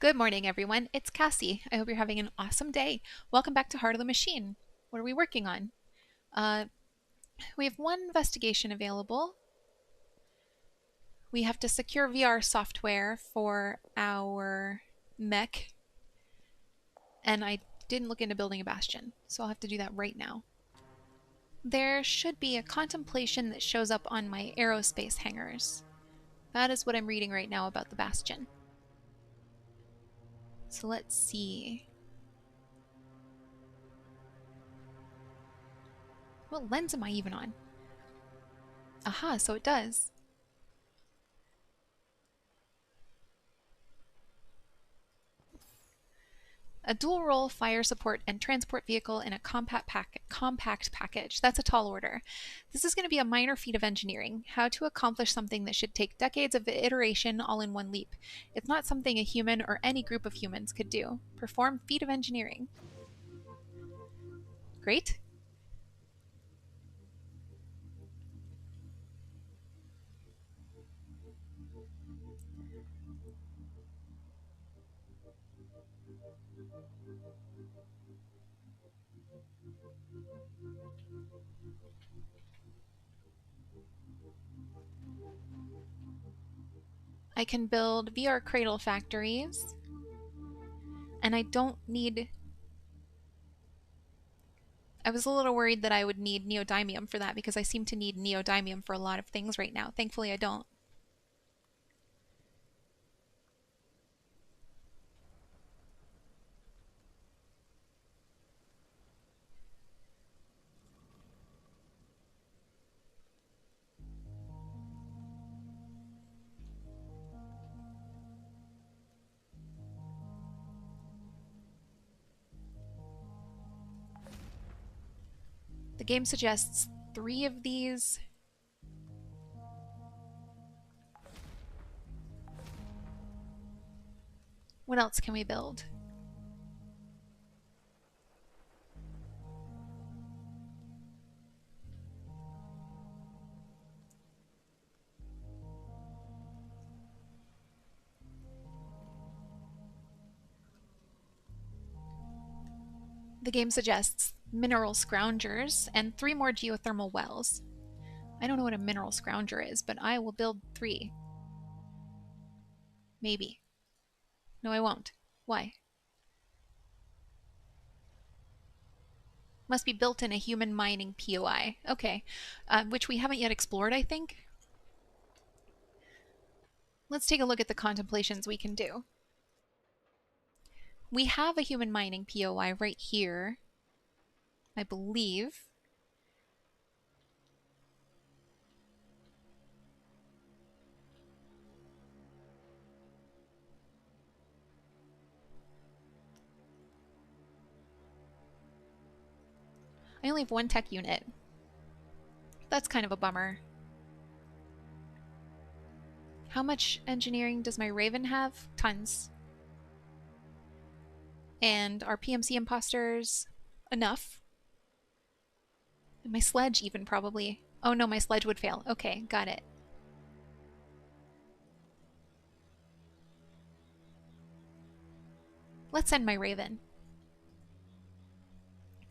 Good morning, everyone. It's Cassie. I hope you're having an awesome day. Welcome back to Heart of the Machine. What are we working on? Uh, we have one investigation available. We have to secure VR software for our mech, and I didn't look into building a bastion, so I'll have to do that right now. There should be a contemplation that shows up on my aerospace hangars. That is what I'm reading right now about the bastion. So let's see. What lens am I even on? Aha, so it does. A dual-role fire support and transport vehicle in a compact package. That's a tall order. This is going to be a minor feat of engineering, how to accomplish something that should take decades of iteration all in one leap. It's not something a human or any group of humans could do. Perform feat of engineering. Great. I can build VR cradle factories, and I don't need... I was a little worried that I would need neodymium for that because I seem to need neodymium for a lot of things right now. Thankfully, I don't. The game suggests 3 of these. What else can we build? The game suggests mineral scroungers and 3 more geothermal wells. I don't know what a mineral scrounger is, but I will build 3. Maybe. No, I won't. Why? Must be built in a human mining POI. Okay. Which we haven't yet explored, I think. Let's take a look at the contemplations we can do. We have a human mining POI right here, I believe. I only have 1 tech unit. That's kind of a bummer. How much engineering does my Raven have? Tons. And our PMC imposters? Enough. And my sledge even probably. Oh no, my sledge would fail. Okay, got it. Let's send my Raven.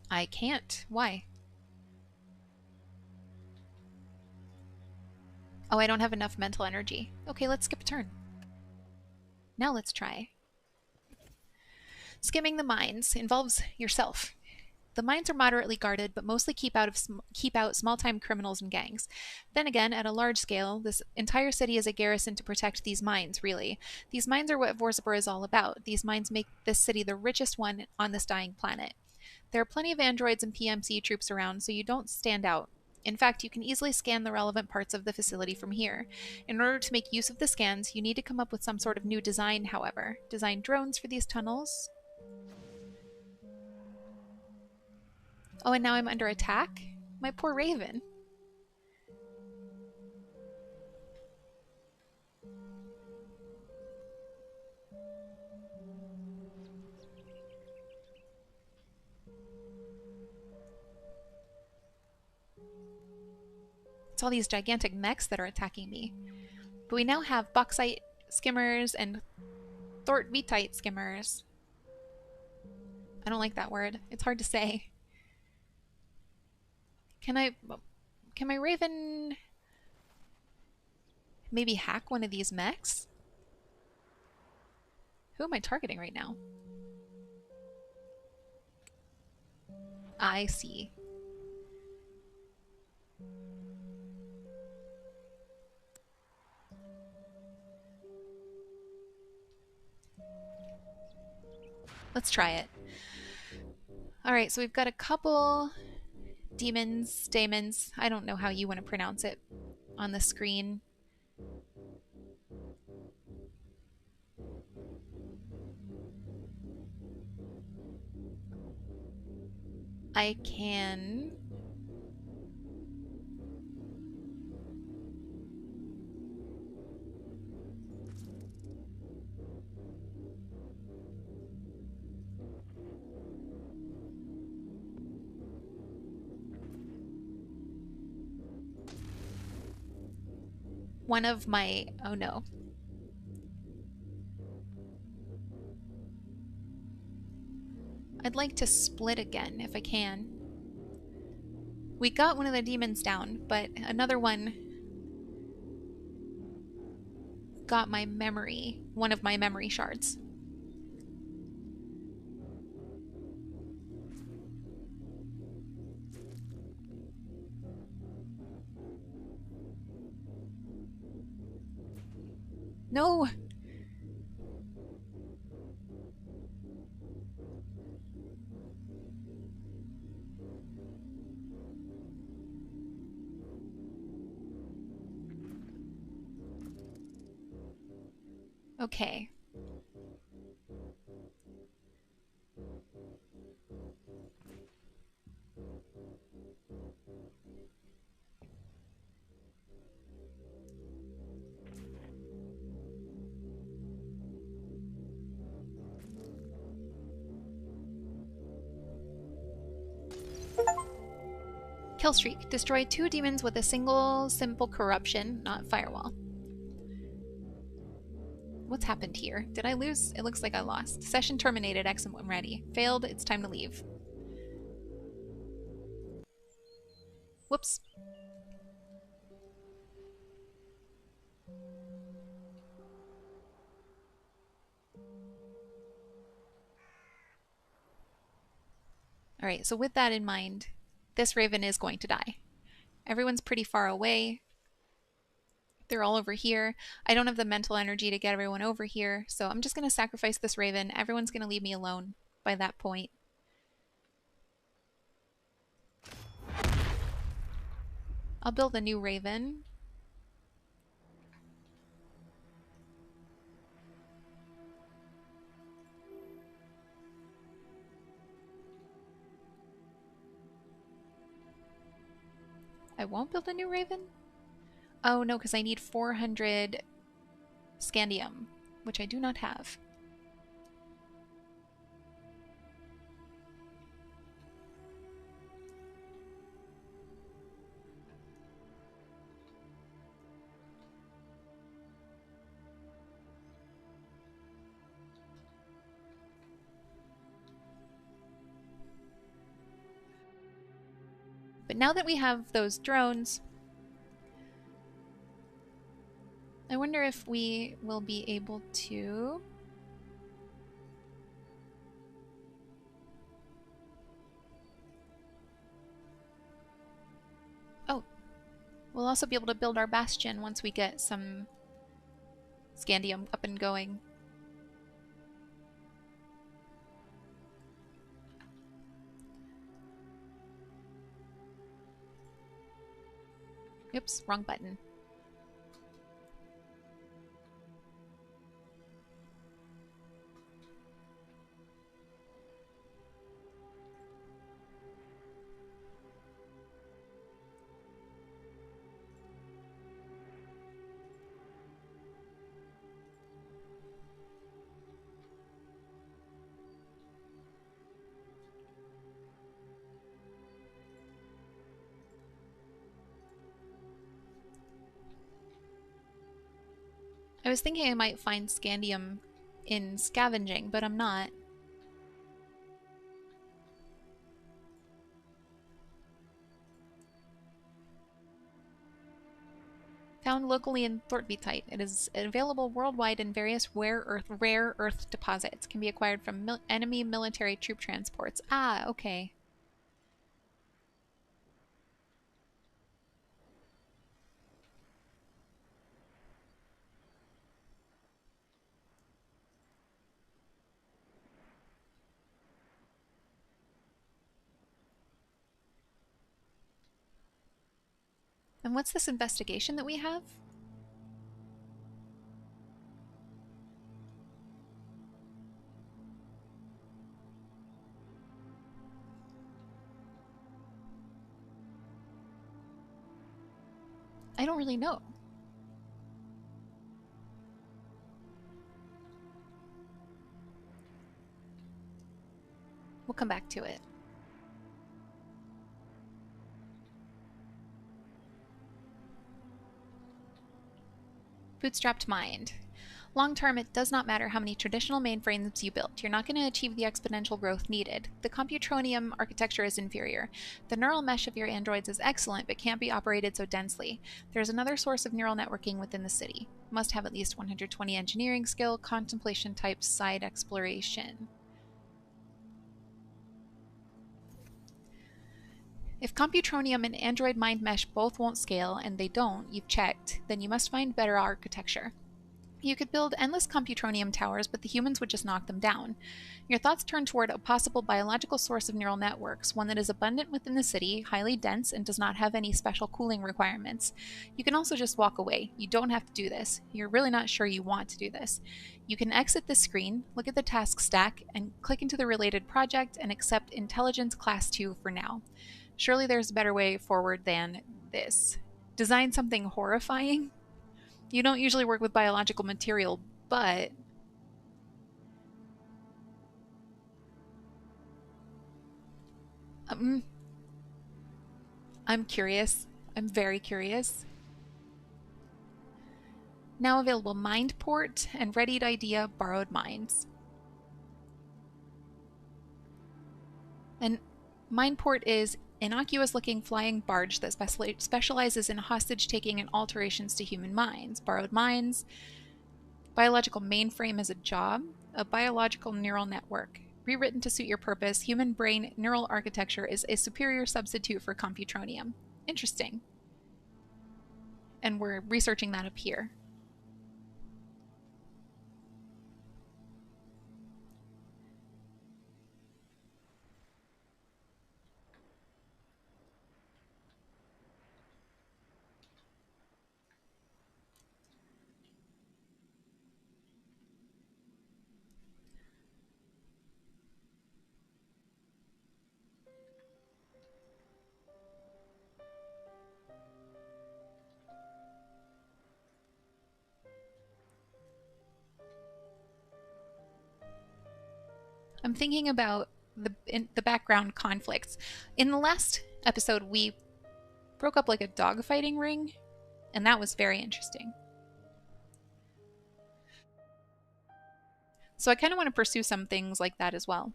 I can't. Why? Oh, I don't have enough mental energy. Okay, let's skip a turn. Now let's try. Skimming the mines involves yourself. The mines are moderately guarded, but mostly keep out small-time criminals and gangs. Then again, at a large scale, this entire city is a garrison to protect these mines, really. These mines are what Vorzabur is all about. These mines make this city the richest one on this dying planet. There are plenty of androids and PMC troops around, so you don't stand out. In fact, you can easily scan the relevant parts of the facility from here. In order to make use of the scans, you need to come up with some sort of new design, however. Design drones for these tunnels. Oh, and now I'm under attack? My poor Raven. It's all these gigantic mechs that are attacking me. But we now have bauxite skimmers and Thort vitite skimmers. I don't like that word. It's hard to say. Can I... Can my raven maybe hack one of these mechs? Who am I targeting right now? I see. Let's try it. Alright, so we've got a couple daemons. I don't know how you want to pronounce it on the screen. I can... One of my... Oh no. I'd like to split again if I can. We got one of the demons down, but another one got my memory, one of my memory shards. No! Okay. Killstreak. Destroy 2 demons with a single simple corruption, not firewall. What's happened here? Did I lose? It looks like I lost. Session terminated. Exit when ready. Failed. It's time to leave. Whoops. Alright, so with that in mind, this raven is going to die. Everyone's pretty far away. They're all over here. I don't have the mental energy to get everyone over here, so I'm just going to sacrifice this raven. Everyone's going to leave me alone by that point. I'll build a new raven. I won't build a new raven? Oh no, because I need 400 scandium, which I do not have. But now that we have those drones, I wonder if we will be able to... Oh, we'll also be able to build our bastion once we get some scandium up and going. Oops, wrong button. I was thinking I might find scandium in scavenging, but I'm not. Found locally in Thortbeetite. It is available worldwide in various rare earth deposits. Can be acquired from enemy military troop transports. Ah, okay. And what's this investigation that we have? I don't really know. We'll come back to it. Bootstrapped mind. Long term, it does not matter how many traditional mainframes you build. You're not going to achieve the exponential growth needed. The Computronium architecture is inferior. The neural mesh of your androids is excellent, but can't be operated so densely. There's another source of neural networking within the city. Must have at least 120 engineering skill, contemplation type, side exploration. If Computronium and Android Mind Mesh both won't scale, and they don't, you've checked, then you must find better architecture. You could build endless Computronium towers, but the humans would just knock them down. Your thoughts turn toward a possible biological source of neural networks, one that is abundant within the city, highly dense, and does not have any special cooling requirements. You can also just walk away. You don't have to do this. You're really not sure you want to do this. You can exit this screen, look at the task stack, and click into the related project and accept Intelligence Class 2 for now. Surely there's a better way forward than this. Design something horrifying? You don't usually work with biological material, but um, I'm curious. I'm very curious. Now available Mindport and Readied Idea Borrowed Minds. And Mindport is innocuous looking flying barge that specializes in hostage taking and alterations to human minds. Borrowed Minds. Biological mainframe as a job. A biological neural network. Rewritten to suit your purpose, human brain neural architecture is a superior substitute for Computronium. Interesting. And we're researching that up here. I'm thinking about the background conflicts. In the last episode, we broke up like a dogfighting ring, and that was very interesting. So I kind of want to pursue some things like that as well.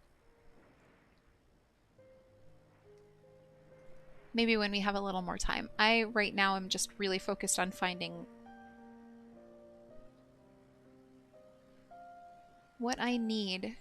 Maybe when we have a little more time. I, right now, am just really focused on finding what I need.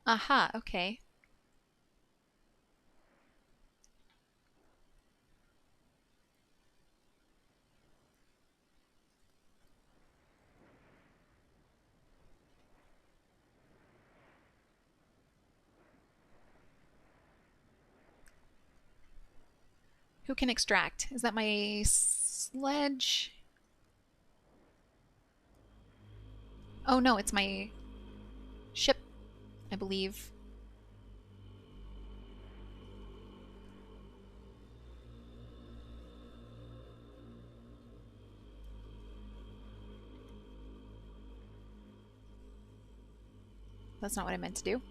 Aha, okay. Who can extract? Is that my sledge? Oh no, it's my ship, I believe. That's not what I meant to do.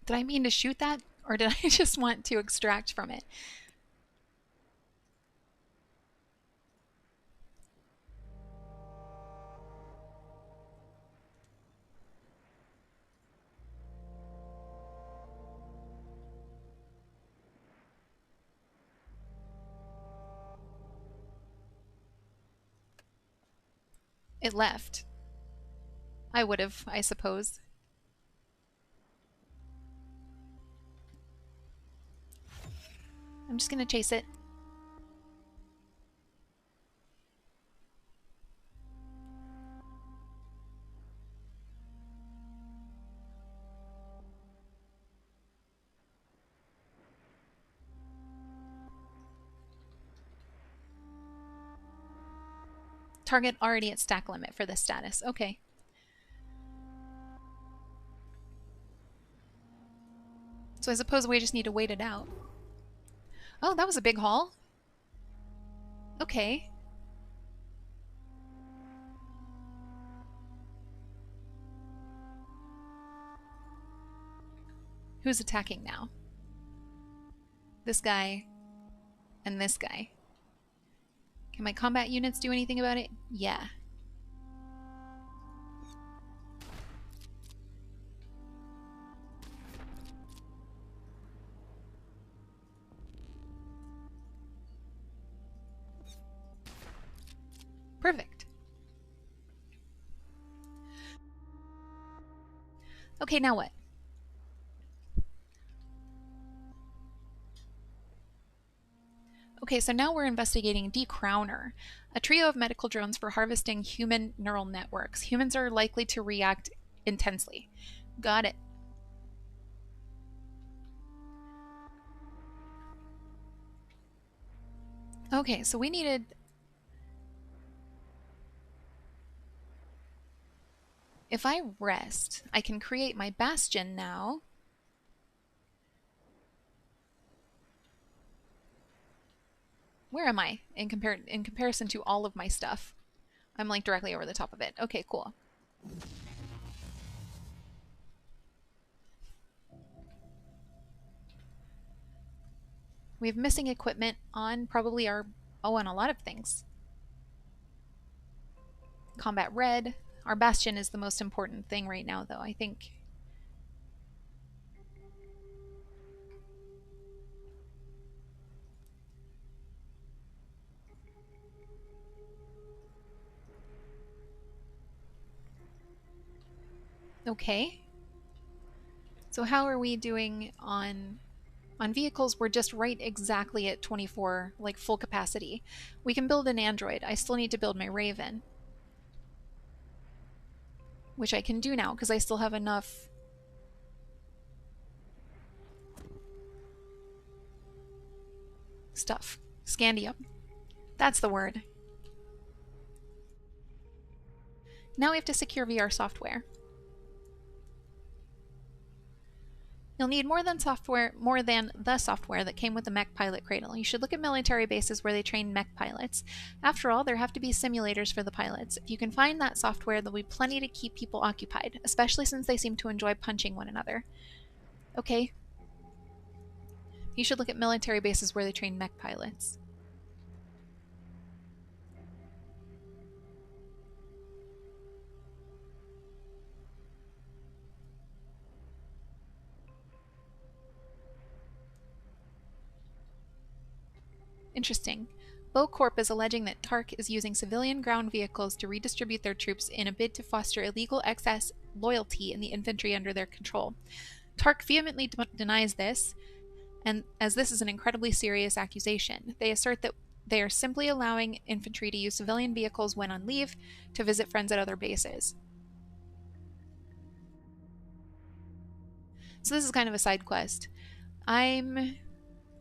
Did I mean to shoot that? Or did I just want to extract from it? It left. I would have, I suppose. I'm just gonna chase it. Target already at stack limit for this status. Okay. So I suppose we just need to wait it out. Oh, that was a big haul. Okay. Who's attacking now? This guy and this guy. Can my combat units do anything about it? Yeah. Perfect. Okay, now what? Okay, so now we're investigating Decrowner, a trio of medical drones for harvesting human neural networks. Humans are likely to react intensely. Got it. Okay, so we needed... If I rest, I can create my bastion now. Where am I in comparison to all of my stuff? I'm like directly over the top of it. Okay, cool. We have missing equipment on probably our... Oh, on a lot of things. Combat red. Our bastion is the most important thing right now, though, I think. Okay. So how are we doing on vehicles? We're just right exactly at 24, like full capacity. We can build an android. I still need to build my Raven, which I can do now because I still have enough stuff. Scandium. That's the word. Now we have to secure VR software. You'll need more than the software that came with the mech pilot cradle. You should look at military bases where they train mech pilots. After all, there have to be simulators for the pilots. If you can find that software, there'll be plenty to keep people occupied, especially since they seem to enjoy punching one another. Okay. You should look at military bases where they train mech pilots. Interesting. Corp is alleging that TARC is using civilian ground vehicles to redistribute their troops in a bid to foster illegal excess loyalty in the infantry under their control. TARC vehemently denies this, and as this is an incredibly serious accusation. They assert that they are simply allowing infantry to use civilian vehicles when on leave to visit friends at other bases. So this is kind of a side quest. I'm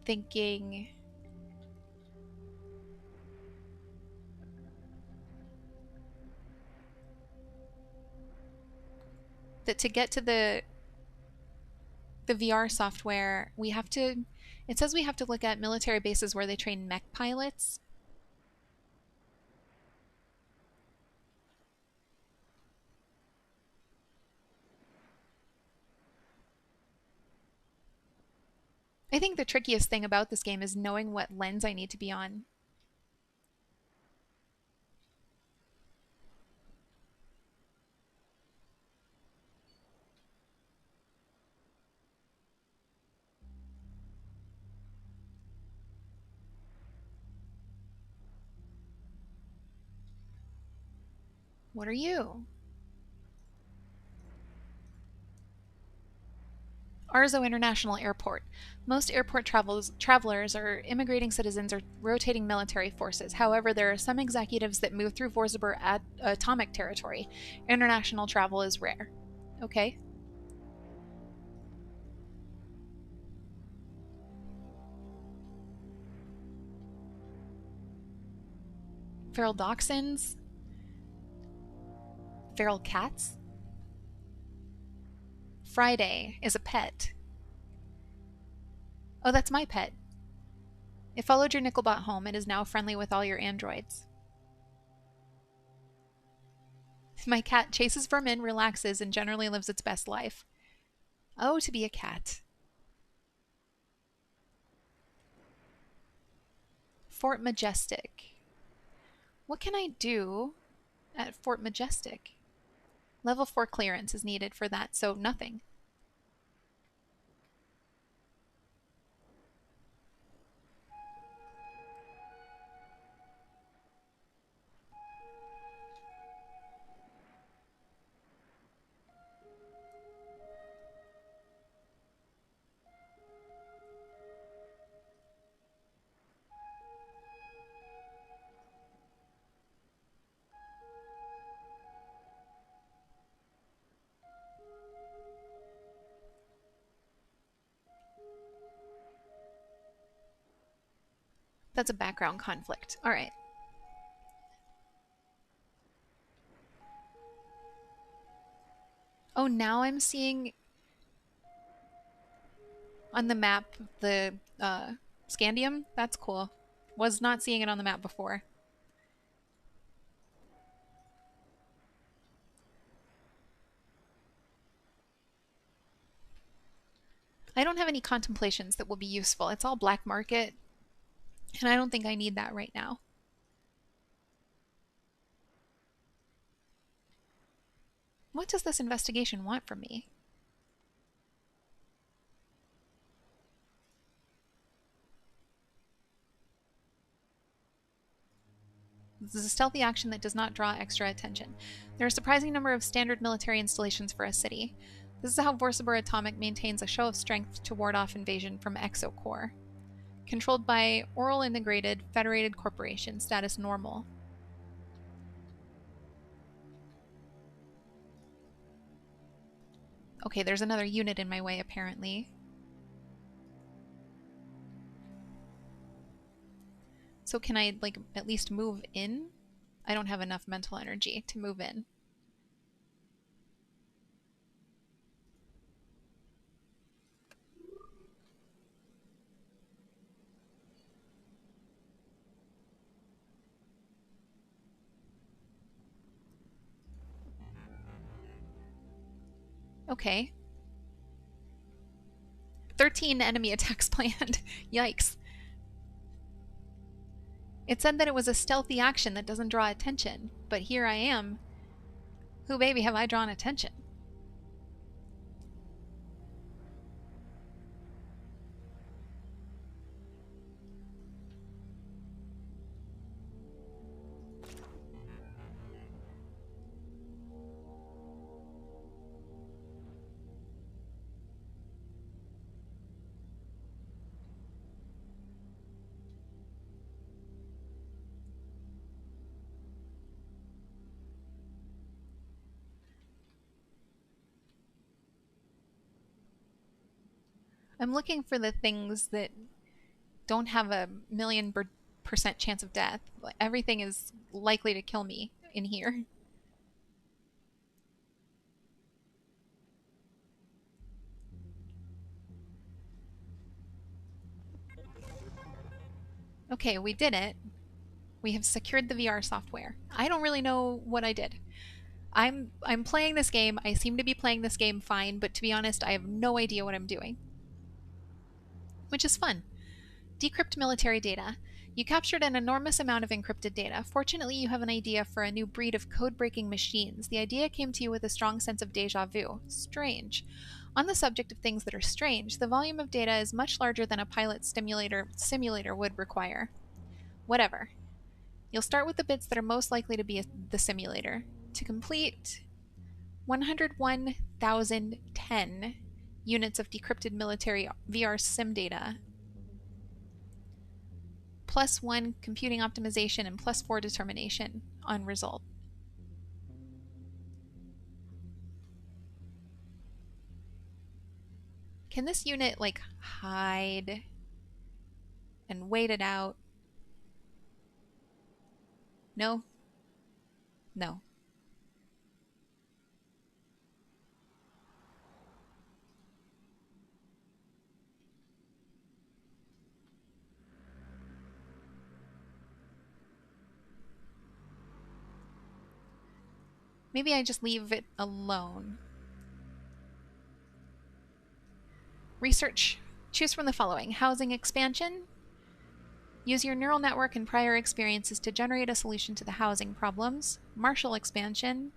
thinking... that to get to the VR software, we have to, it says we have to look at military bases where they train mech pilots. I think the trickiest thing about this game is knowing what lens I need to be on. What are you? Arzo International Airport. Most airport travelers are immigrating citizens or rotating military forces. However, there are some executives that move through Vorzabur atomic territory. International travel is rare. Okay. Feral dachshunds? Feral cats? Friday is a pet. Oh, that's my pet. It followed your Nickelbot home and is now friendly with all your androids. My cat chases vermin, relaxes, and generally lives its best life. Oh, to be a cat. Fort Majestic. What can I do at Fort Majestic? Level 4 clearance is needed for that, so nothing. That's a background conflict. All right. Oh, now I'm seeing on the map the scandium. That's cool. Was not seeing it on the map before. I don't have any contemplations that will be useful. It's all black market, and I don't think I need that right now. What does this investigation want from me? This is a stealthy action that does not draw extra attention. There are a surprising number of standard military installations for a city. This is how Vorsabur Atomic maintains a show of strength to ward off invasion from Exocore. Controlled by Oral Integrated Federated Corporation, status normal. Okay, there's another unit in my way, apparently. So can I, like, at least move in? I don't have enough mental energy to move in. Okay. 13 enemy attacks planned. Yikes. It said that it was a stealthy action that doesn't draw attention, but here I am. Who baby have I drawn attention? I'm looking for the things that don't have a million% chance of death. Everything is likely to kill me in here. Okay, we did it. We have secured the VR software. I don't really know what I did. I'm playing this game. I seem to be playing this game fine, but to be honest, I have no idea what I'm doing, which is fun. Decrypt military data. You captured an enormous amount of encrypted data. Fortunately, you have an idea for a new breed of code-breaking machines. The idea came to you with a strong sense of déjà vu. Strange. On the subject of things that are strange, the volume of data is much larger than a pilot simulator would require. Whatever. You'll start with the bits that are most likely to be the simulator. To complete 101,010 units of decrypted military VR sim data, +1 computing optimization, and +4 determination on result. Can this unit like hide and wait it out? No? No. Maybe I just leave it alone. Research. Choose from the following. Housing expansion. Use your neural network and prior experiences to generate a solution to the housing problems. Marshall expansion.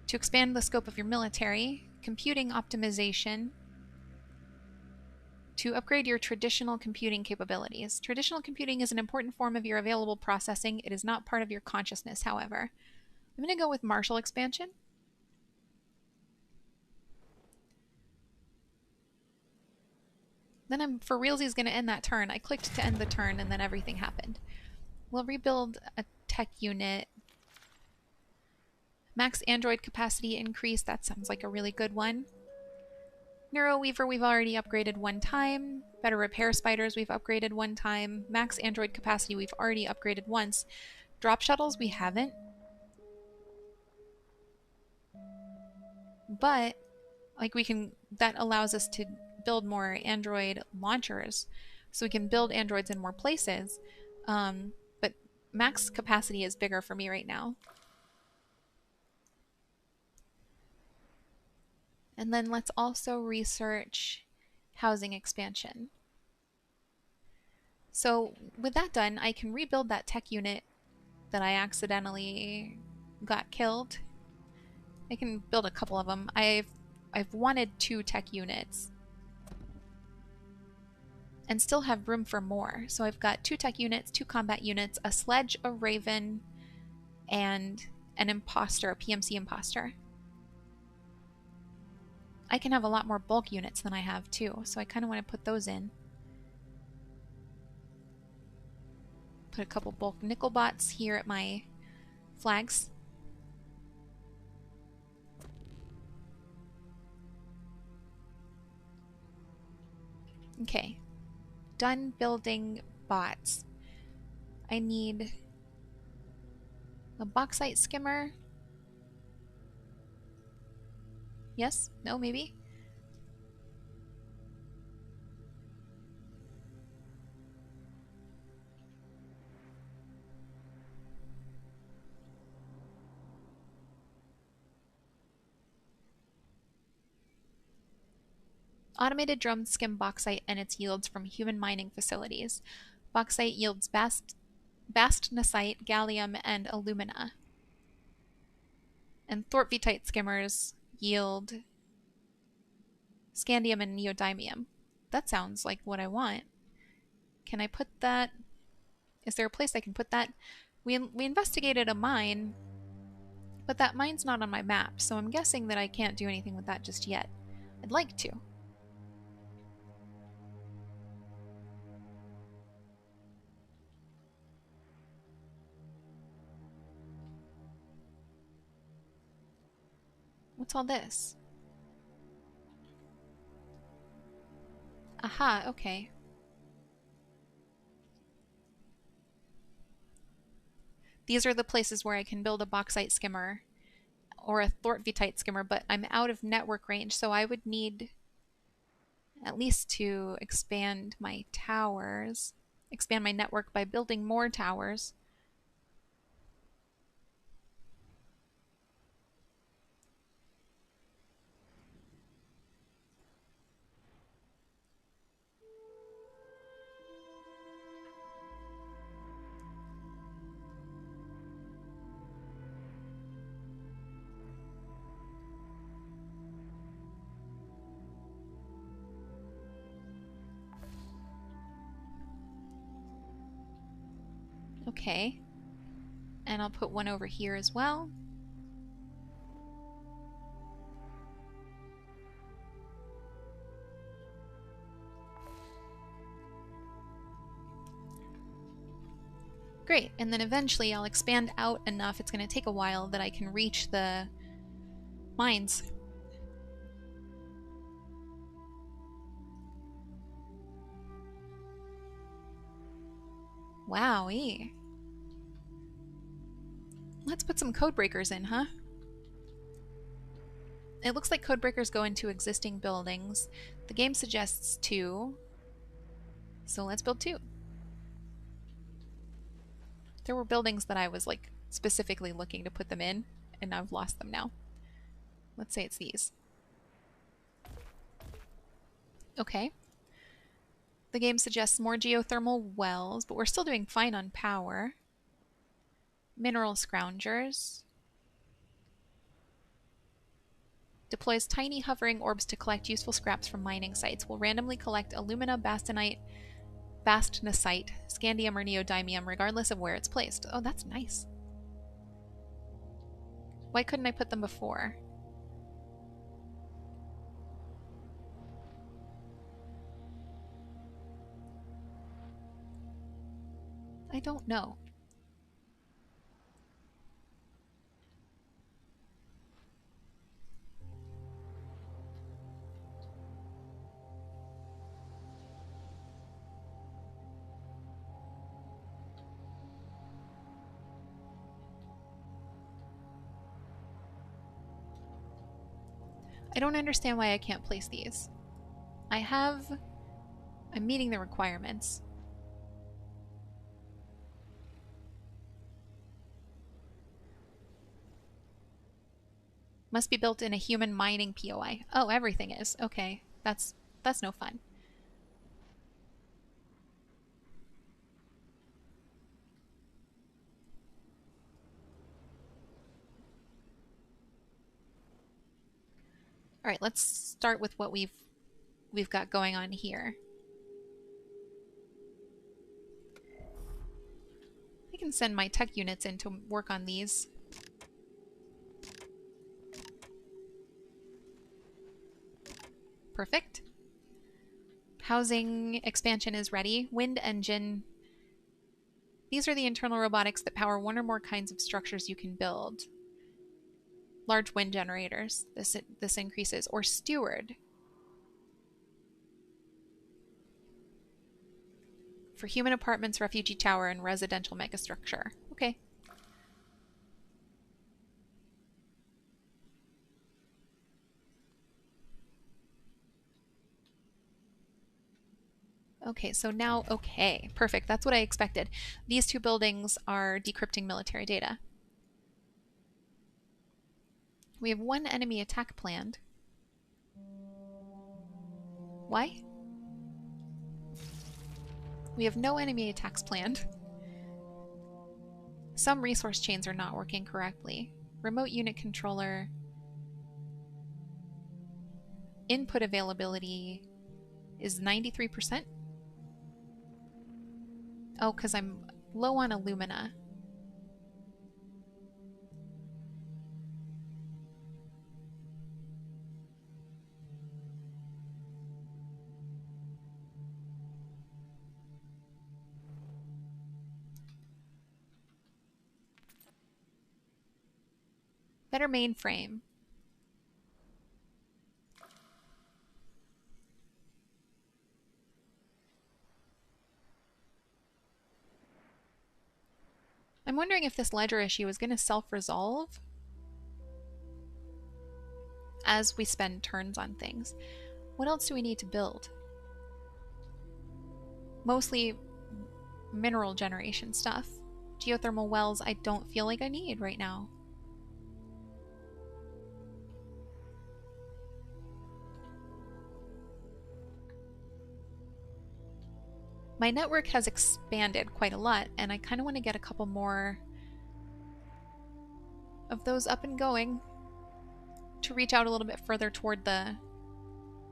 To expand the scope of your military. Computing optimization. To upgrade your traditional computing capabilities. Traditional computing is an important form of your available processing. It is not part of your consciousness, however. I'm going to go with Marshall expansion. Then I'm for realsies going to end that turn. I clicked to end the turn and then everything happened. We'll rebuild a tech unit. Max android capacity increase. That sounds like a really good one. Neuroweaver we've already upgraded one time. Better repair spiders we've upgraded one time. Max android capacity we've already upgraded once. Drop shuttles we haven't. But like that allows us to build more android launchers, so we can build androids in more places. But max capacity is bigger for me right now. And then let's also research housing expansion. So with that done, I can rebuild that tech unit that I accidentally got killed. I can build a couple of them. I've wanted 2 tech units and still have room for more. So I've got 2 tech units, 2 combat units, a sledge, a raven, and an imposter, a PMC imposter. I can have a lot more bulk units than I have too, so I kind of want to put those in. Put a couple bulk nickel bots here at my flags. Okay, done building bots. I need a bauxite skimmer. Yes? No? Maybe? Automated drones skim bauxite and its yields from human mining facilities. Bauxite yields bastnasite, gallium, and alumina. And thortvitite skimmers yield scandium and neodymium. That sounds like what I want. Can I put that? Is there a place I can put that? We investigated a mine, but that mine's not on my map, so I'm guessing that I can't do anything with that just yet. I'd like to. What's all this? Aha, okay. These are the places where I can build a bauxite skimmer or a thortvitite skimmer, but I'm out of network range, so I would need at least to expand my towers. expand my network by building more towers. Okay. And I'll put one over here as well. Great, and then eventually I'll expand out enough, it's going to take a while, that I can reach the mines. Wowee. Let's put some code breakers in, huh? It looks like code breakers go into existing buildings. The game suggests 2, so let's build 2. There were buildings that I was like specifically looking to put them in, and I've lost them now. Let's say it's these. Okay. The game suggests more geothermal wells, but we're still doing fine on power. Mineral scroungers. Deploys tiny hovering orbs to collect useful scraps from mining sites. Will randomly collect alumina, bastonite, bastnasite, scandium, or neodymium, regardless of where it's placed. Oh, that's nice. Why couldn't I put them before? I don't know. I don't understand why I can't place these. I'm meeting the requirements. Must be built in a human mining POI. Oh, everything is. Okay. That's no fun. All right, let's start with what we've got going on here. I can send my tech units in to work on these. Perfect. Housing expansion is ready. Wind engine. These are the internal robotics that power one or more kinds of structures you can build. Large wind generators. This increases. Or steward. For human apartments, refugee tower, and residential megastructure. Okay. Okay, so now, okay, perfect. That's what I expected. These 2 buildings are decrypting military data. We have 1 enemy attack planned. Why? We have no enemy attacks planned. Some resource chains are not working correctly. Remote unit controller. Input availability is 93%. Oh, because I'm low on alumina. Better mainframe. I'm wondering if this ledger issue is going to self-resolve as we spend turns on things. What else do we need to build? Mostly mineral generation stuff. Geothermal wells I don't feel like I need right now. My network has expanded quite a lot, and I kind of want to get a couple more of those up and going to reach out a little bit further toward the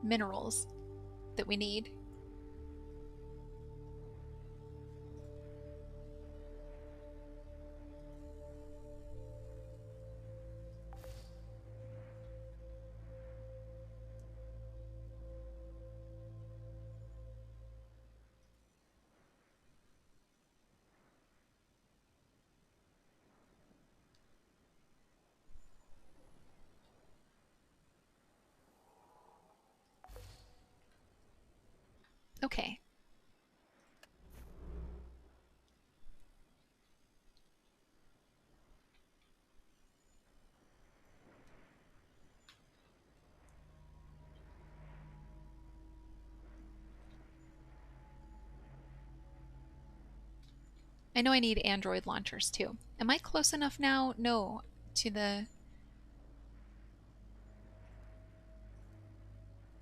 minerals that we need. Okay. I know I need Android launchers too. Am I close enough now? No. To the...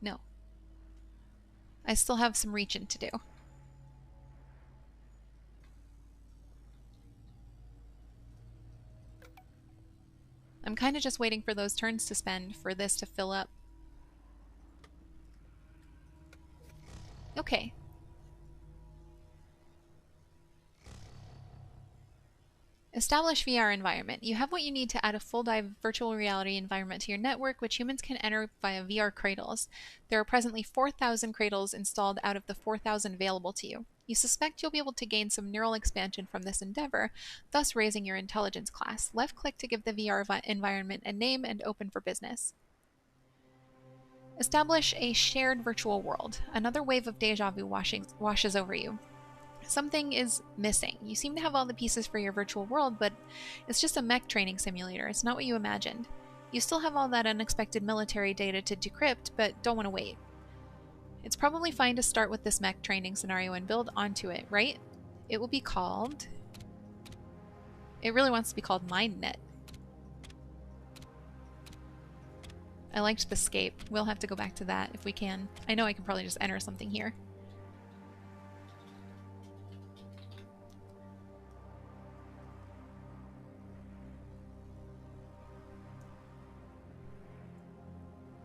No. I still have some reaching to do. I'm kind of just waiting for those turns to spend for this to fill up. Okay. Establish VR environment. You have what you need to add a full dive virtual reality environment to your network, which humans can enter via VR cradles. There are presently 4,000 cradles installed out of the 4,000 available to you. You suspect you'll be able to gain some neural expansion from this endeavor, thus raising your intelligence class. Left-click to give the VR environment a name and open for business. Establish a shared virtual world. Another wave of deja vu washes over you. Something is missing. You seem to have all the pieces for your virtual world, but it's just a mech training simulator. It's not what you imagined. You still have all that unexpected military data to decrypt, but don't want to wait. It's probably fine to start with this mech training scenario and build onto it, right? It will be called... It really wants to be called MindNet. I liked the scape. We'll have to go back to that if we can. I know I can probably just enter something here.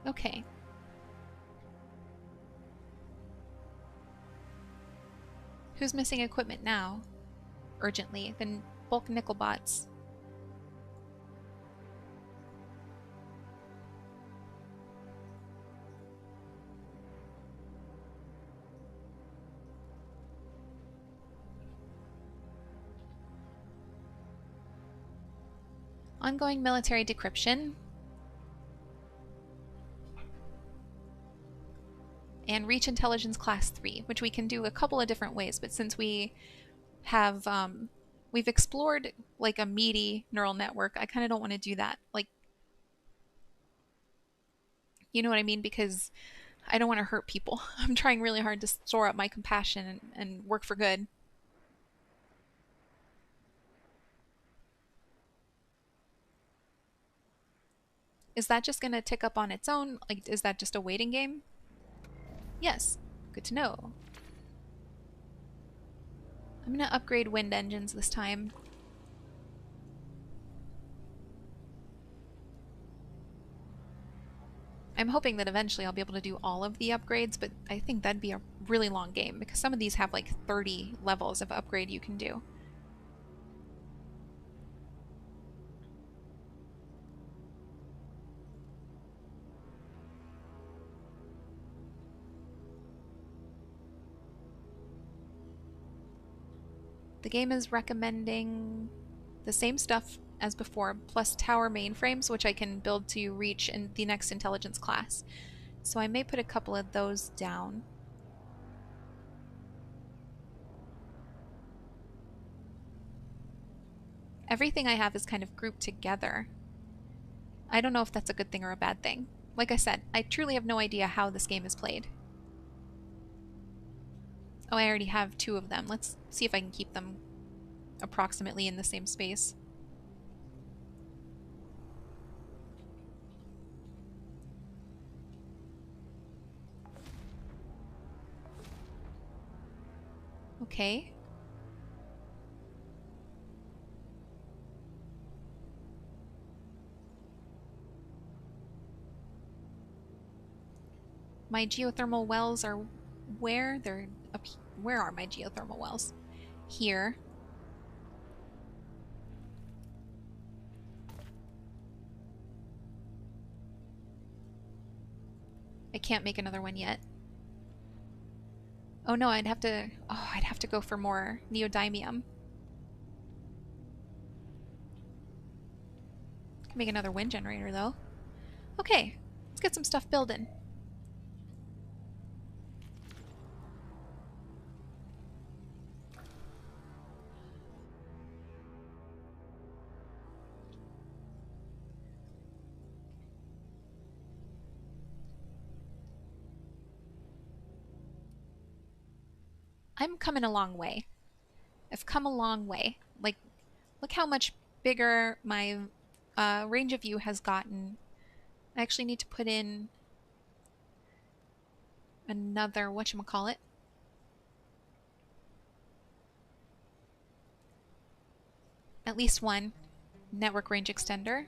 Okay. Who's missing equipment now? Urgently. Then bulk nickel bots. Ongoing military decryption. And reach intelligence class 3, which we can do a couple of different ways, but since we have we've explored like a meaty neural network, I kind of don't want to do that. Like, you know what I mean? Because I don't want to hurt people. I'm trying really hard to store up my compassion and work for good. Is that just going to tick up on its own? Like, is that just a waiting game? Yes. Good to know. I'm going to upgrade wind engines this time. I'm hoping that eventually I'll be able to do all of the upgrades, but I think that'd be a really long game because some of these have like 30 levels of upgrade you can do. The game is recommending the same stuff as before, plus tower mainframes, which I can build to reach in the next intelligence class. So I may put a couple of those down. Everything I have is kind of grouped together. I don't know if that's a good thing or a bad thing. Like I said, I truly have no idea how this game is played. Oh, I already have 2 of them. Let's see if I can keep them approximately in the same space. Okay. My geothermal wells are where? They're up. Where are my geothermal wells? Here. I can't make another one yet. Oh no, I'd have to go for more neodymium. Can make another wind generator though. Okay, let's get some stuff building. I'm coming a long way. I've come a long way. Like, look how much bigger my range of view has gotten. I actually need to put in another, whatchamacallit, at least one network range extender.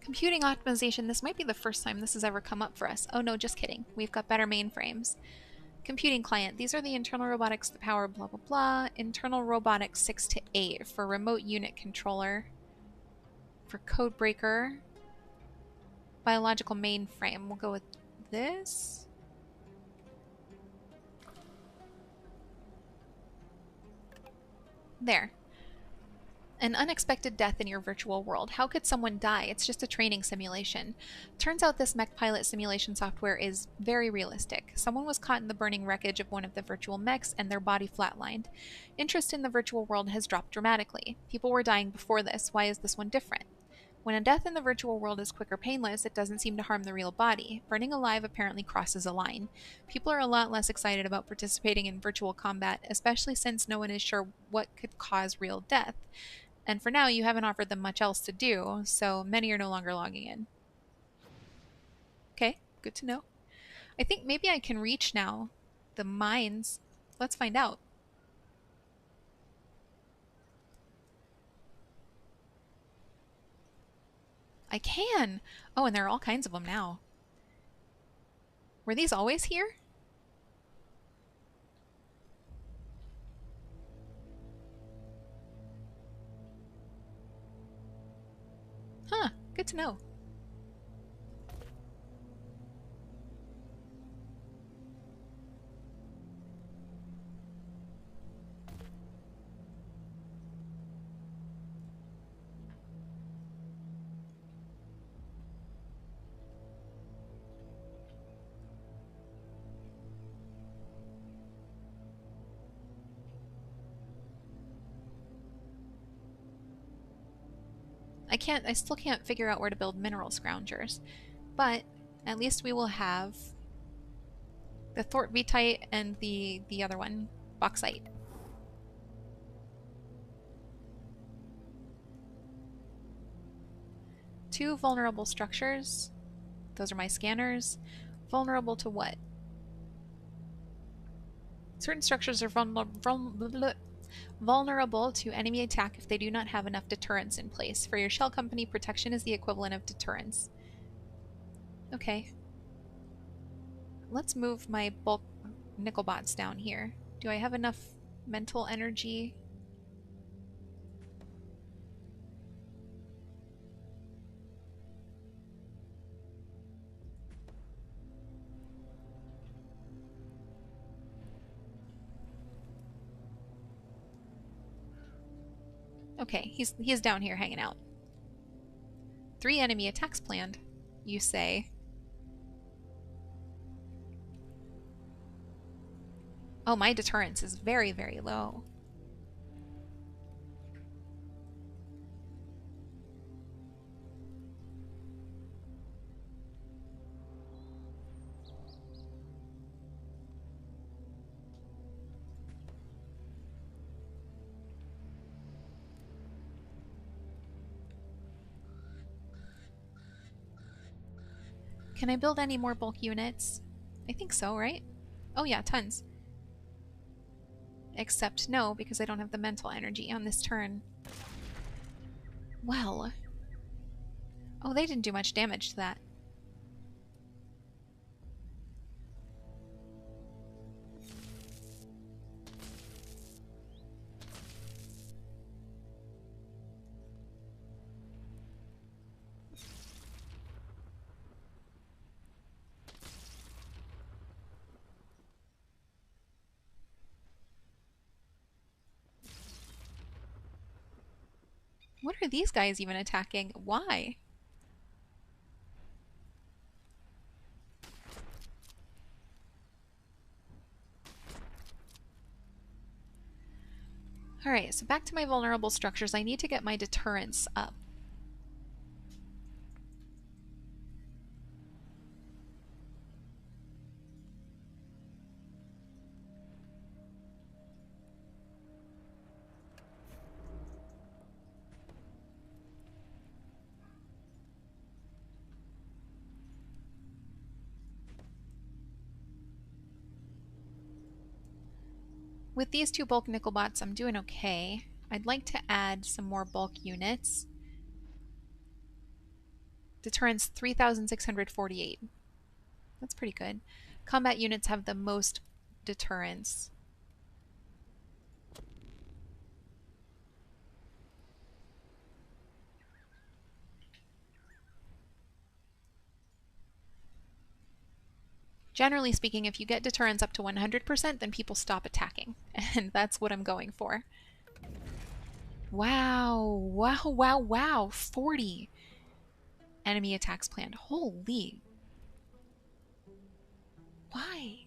Computing optimization, this might be the first time this has ever come up for us. Oh no, just kidding. We've got better mainframes. Computing client, these are the internal robotics that power blah blah blah. Internal robotics 6 to 8 for remote unit controller. For code breaker. Biological mainframe, we'll go with this. There. An unexpected death in your virtual world. How could someone die? It's just a training simulation. Turns out this mech pilot simulation software is very realistic. Someone was caught in the burning wreckage of one of the virtual mechs and their body flatlined. Interest in the virtual world has dropped dramatically. People were dying before this. Why is this one different? When a death in the virtual world is quick or painless, it doesn't seem to harm the real body. Burning alive apparently crosses a line. People are a lot less excited about participating in virtual combat, especially since no one is sure what could cause real death. And for now, you haven't offered them much else to do, so many are no longer logging in. Okay, good to know. I think maybe I can reach now the mines. Let's find out. I can! Oh, and there are all kinds of them now. Were these always here? Huh, good to know. I still can't figure out where to build mineral scroungers. But at least we will have the thortveitite and the other one, bauxite. Two vulnerable structures. Those are my scanners. Vulnerable to what? Certain structures are vulnerable to enemy attack if they do not have enough deterrence in place. For your shell company, protection is the equivalent of deterrence. Okay. Let's move my bulk nickel bots down here. Do I have enough mental energy? Okay, he's down here hanging out. 3 enemy attacks planned, you say. Oh, my deterrence is very, very low. Can I build any more bulk units? I think so, right? Oh yeah, tons. Except no, because I don't have the mental energy on this turn. Well. Oh, they didn't do much damage to that. What are these guys even attacking? Why? Alright, so back to my vulnerable structures. I need to get my deterrence up. With these 2 bulk nickel bots, I'm doing okay. I'd like to add some more bulk units. Deterrence 3,648. That's pretty good. Combat units have the most deterrence. Generally speaking, if you get deterrence up to 100%, then people stop attacking. And that's what I'm going for. Wow, wow, wow, wow. 40 enemy attacks planned. Holy. Why?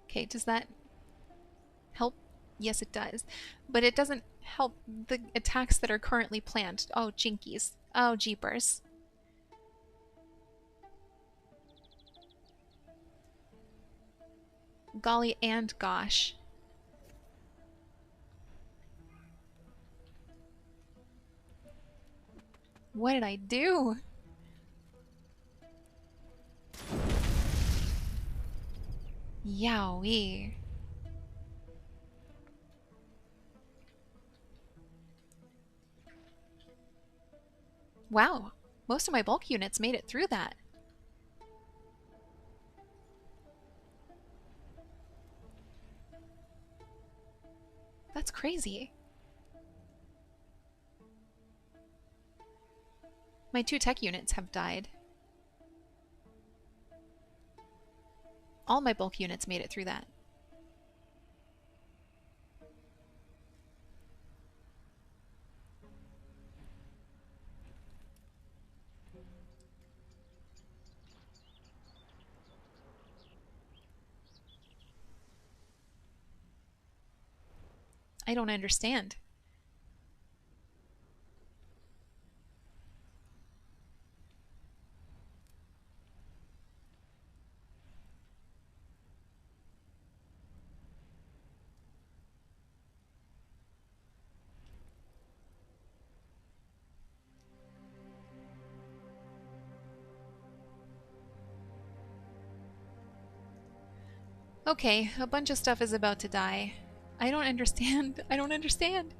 Okay, does that help? Yes, it does. But it doesn't help the attacks that are currently planned. Oh, jinkies. Oh, jeepers. Golly and gosh. What did I do? Yowie. Wow, most of my bulk units made it through that. That's crazy. My 2 tech units have died. All my bulk units made it through that. I don't understand. Okay, a bunch of stuff is about to die. I don't understand. I don't understand.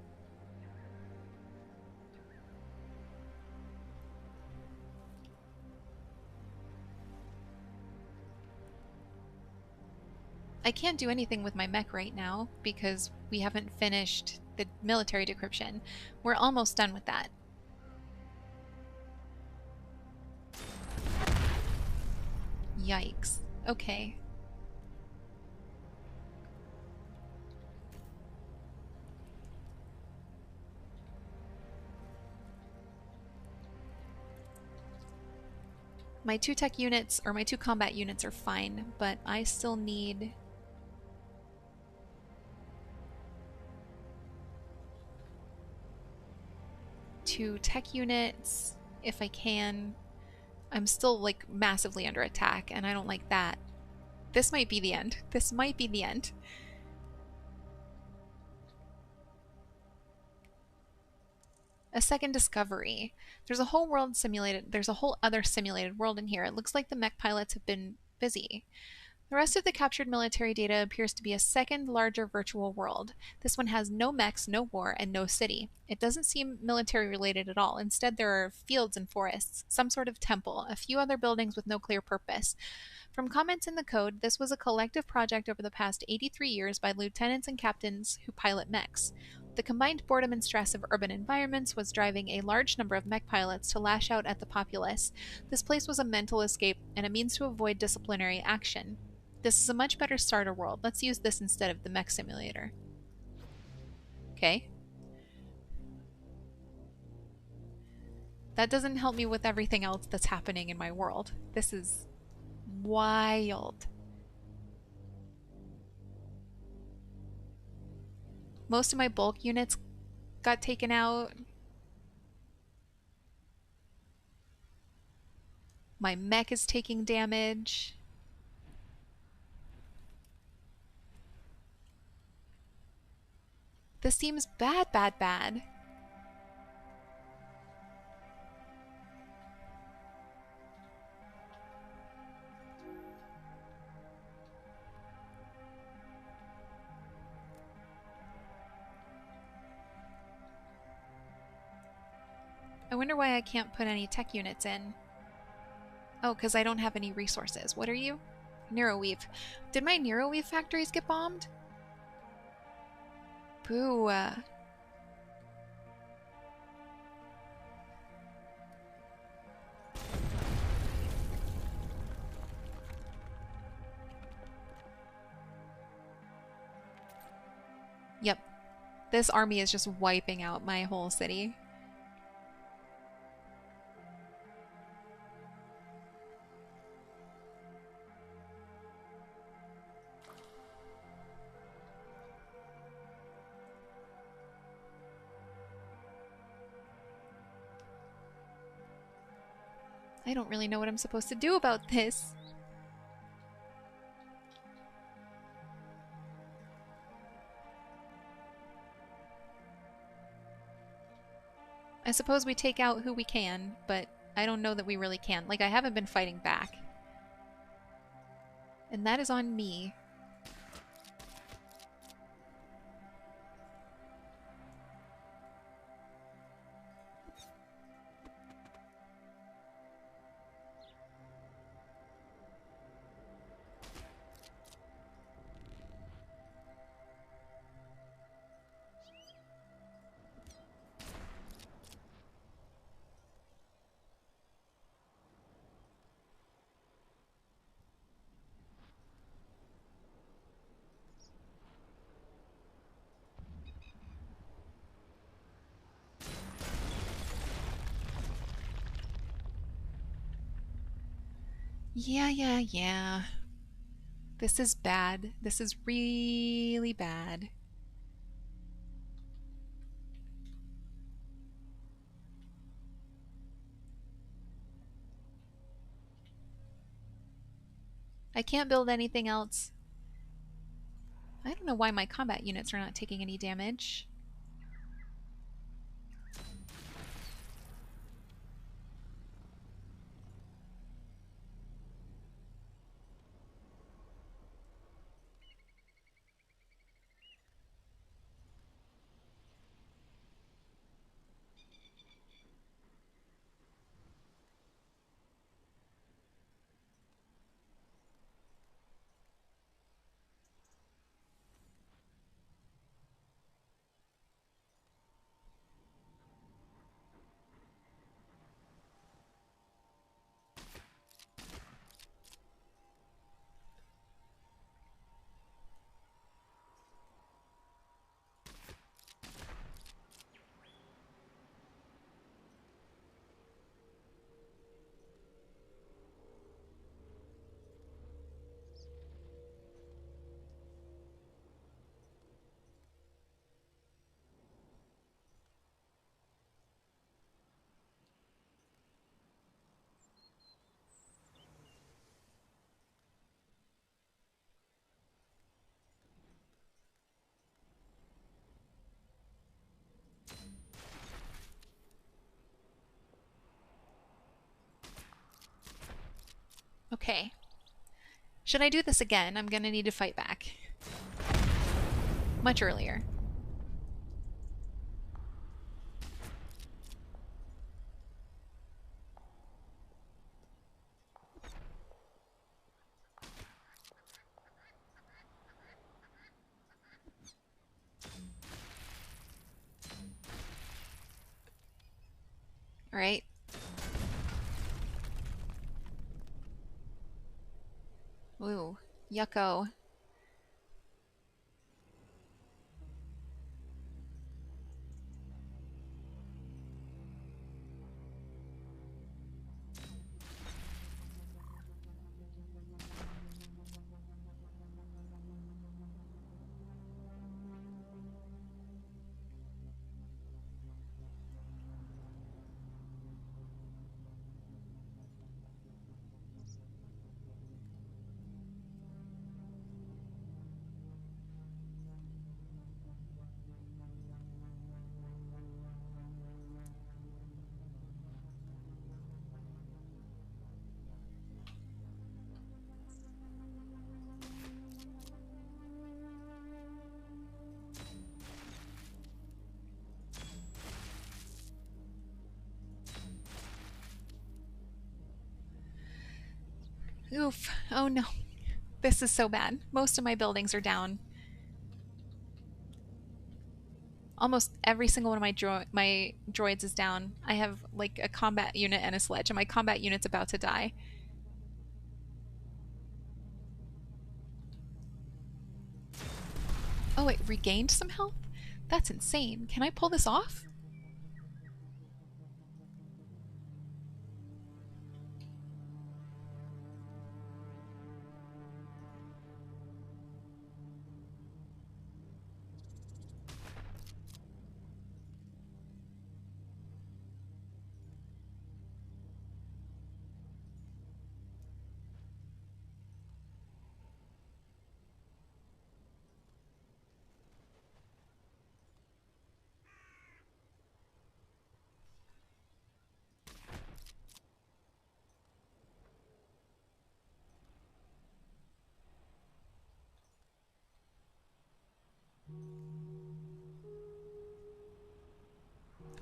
I can't do anything with my mech right now because we haven't finished the military decryption. We're almost done with that. Yikes. Okay. My 2 tech units, or my 2 combat units are fine, but I still need... two tech units, if I can. I'm still, like, massively under attack, and I don't like that. This might be the end. This might be the end. A second discovery. There's a whole other simulated world in here. It looks like the mech pilots have been busy. The rest of the captured military data appears to be a second, larger virtual world. This one has no mechs, no war, and no city. It doesn't seem military related at all. Instead, there are fields and forests, some sort of temple, a few other buildings with no clear purpose. From comments in the code, this was a collective project over the past 83 years by lieutenants and captains who pilot mechs. The combined boredom and stress of urban environments was driving a large number of mech pilots to lash out at the populace. This place was a mental escape and a means to avoid disciplinary action. This is a much better starter world. Let's use this instead of the mech simulator. Okay. That doesn't help me with everything else that's happening in my world. This is wild. Most of my bulk units got taken out. My mech is taking damage. This seems bad, bad, bad. I wonder why I can't put any tech units in. Oh, because I don't have any resources. What are you? Neuroweave. Did my Neuroweave factories get bombed? Boo. Yep. This army is just wiping out my whole city. I don't really know what I'm supposed to do about this. I suppose we take out who we can, but I don't know that we really can. Like, I haven't been fighting back. And that is on me. Yeah. This is bad. This is really bad. I can't build anything else. I don't know why my combat units are not taking any damage. Okay. Should I do this again? I'm gonna need to fight back. Much earlier. Alright. Ooh. Yucko. Oof. Oh no. This is so bad. Most of my buildings are down. Almost every single one of my droids is down. I have like a combat unit and a sledge, and my combat unit's about to die. Oh, it regained some health? That's insane. Can I pull this off?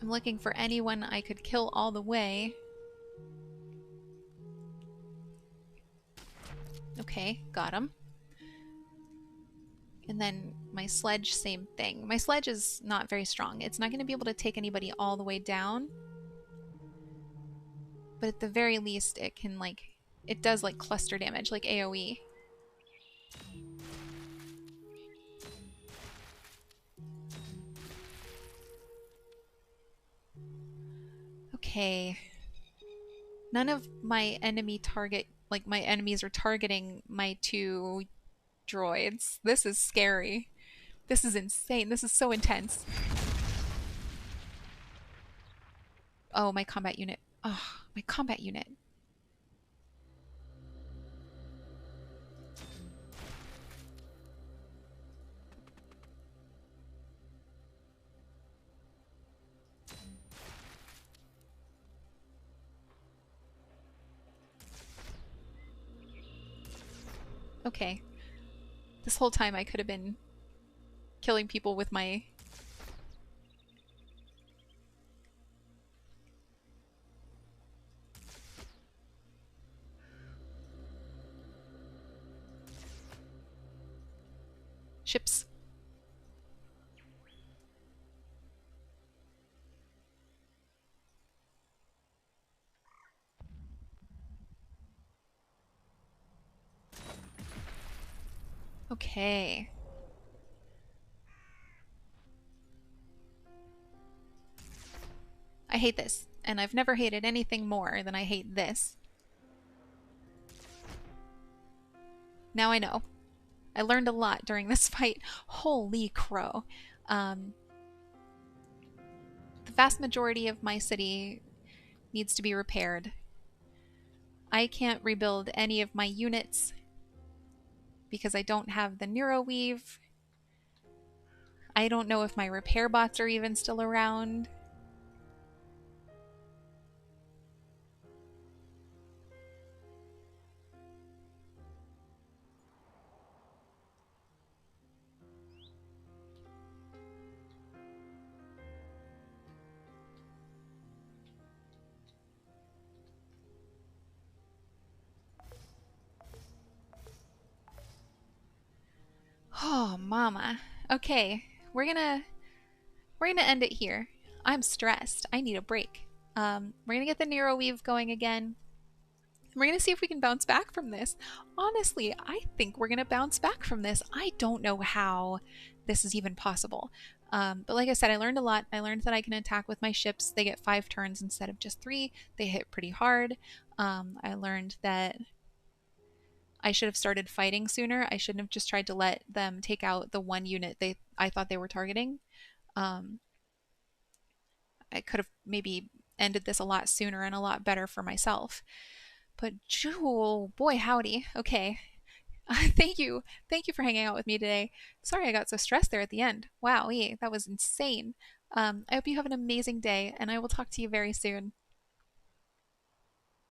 I'm looking for anyone I could kill all the way. Okay, got him. And then my sledge, same thing. My sledge is not very strong. It's not going to be able to take anybody all the way down. But at the very least, it can like... It does like cluster damage, like AoE. Okay. None of my enemy target... Like my enemies are targeting my two droids. This is scary. This is insane. This is so intense. Oh, my combat unit. Oh, my combat unit. Okay. This whole time I could have been killing people with my... ships. Okay. I hate this, and I've never hated anything more than I hate this. Now I know. I learned a lot during this fight. Holy crow. Um, the vast majority of my city needs to be repaired. I can't rebuild any of my units because I don't have the Neuroweave. I don't know if my repair bots are even still around. Oh, mama. Okay, we're gonna we're gonna end it here. I'm stressed. I need a break. We're gonna get the Nero weave going again. We're gonna see if we can bounce back from this. Honestly, I think we're gonna bounce back from this. I don't know how this is even possible. But like I said, I learned a lot. I learned that I can attack with my ships. They get 5 turns instead of just 3. They hit pretty hard. I learned that I should have started fighting sooner. I shouldn't have just tried to let them take out the one unit I thought they were targeting. Um, I could have maybe ended this a lot sooner and a lot better for myself. But Jewel, boy howdy. Okay. Thank you. Thank you for hanging out with me today. Sorry I got so stressed there at the end. Wow, that was insane. I hope you have an amazing day, and I will talk to you very soon.